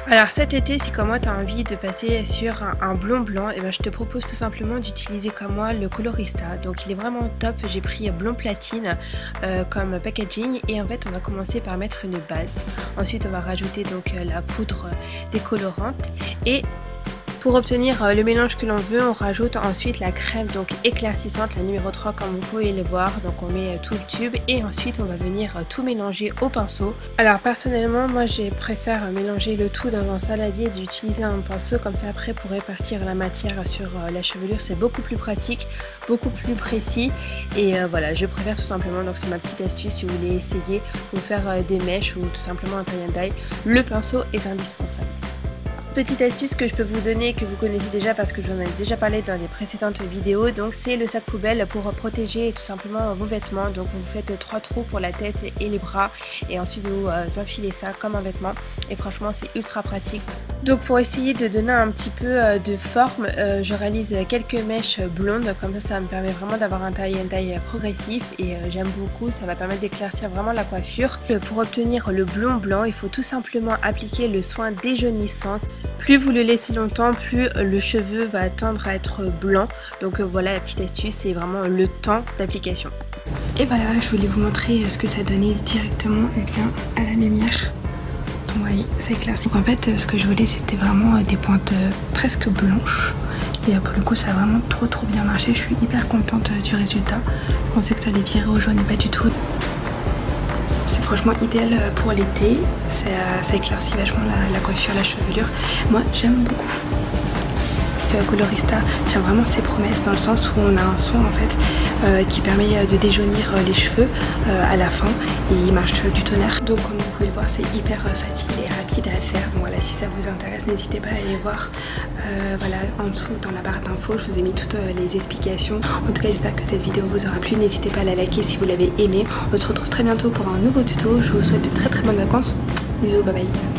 Alors cet été, si comme moi tu as envie de passer sur un blond blanc, et ben je te propose tout simplement d'utiliser comme moi le Colorista. Donc il est vraiment top, j'ai pris blond platine comme packaging, et en fait on va commencer par mettre une base. Ensuite on va rajouter donc la poudre décolorante, et pour obtenir le mélange que l'on veut, on rajoute ensuite la crème donc éclaircissante, la numéro 3 comme vous pouvez le voir. Donc on met tout le tube et ensuite on va venir tout mélanger au pinceau. Alors personnellement moi je préfère mélanger le tout dans un saladier et d'utiliser un pinceau, comme ça après pour répartir la matière sur la chevelure c'est beaucoup plus pratique, beaucoup plus précis, et voilà, je préfère tout simplement. Donc c'est ma petite astuce si vous voulez essayer ou faire des mèches ou tout simplement un tie and dye, le pinceau est indispensable. Petite astuce que je peux vous donner, que vous connaissez déjà parce que j'en ai déjà parlé dans les précédentes vidéos, donc c'est le sac poubelle pour protéger tout simplement vos vêtements. Donc vous faites 3 trous pour la tête et les bras, et ensuite vous enfilez ça comme un vêtement, et franchement c'est ultra pratique. Donc pour essayer de donner un petit peu de forme, je réalise quelques mèches blondes, comme ça me permet vraiment d'avoir un tie and dye progressif, et j'aime beaucoup, ça va permettre d'éclaircir vraiment la coiffure. Pour obtenir le blond blanc, il faut tout simplement appliquer le soin déjaunissant. Plus vous le laissez longtemps, plus le cheveu va tendre à être blanc. Donc voilà, la petite astuce, c'est vraiment le temps d'application. Et voilà, je voulais vous montrer ce que ça donnait directement à la lumière. Vous voyez, ça éclaircit. Donc en fait, ce que je voulais, c'était vraiment des pointes presque blanches. Et pour le coup, ça a vraiment trop bien marché. Je suis hyper contente du résultat. Je pensais que ça allait virer au jaune, et pas du tout. C'est franchement idéal pour l'été, ça éclaircit vachement la coiffure, la chevelure. Moi j'aime beaucoup. Colorista tient vraiment ses promesses, dans le sens où on a un soin en fait qui permet de déjaunir les cheveux à la fin, et il marche du tonnerre. Donc comme vous pouvez le voir, c'est hyper facile et rapide à faire. Donc voilà, si ça vous intéresse, n'hésitez pas à aller voir voilà, en dessous dans la barre d'infos, je vous ai mis toutes les explications. En tout cas, j'espère que cette vidéo vous aura plu. N'hésitez pas à la liker si vous l'avez aimé. On se retrouve très bientôt pour un nouveau tuto. Je vous souhaite de très bonnes vacances. Bisous, bye bye.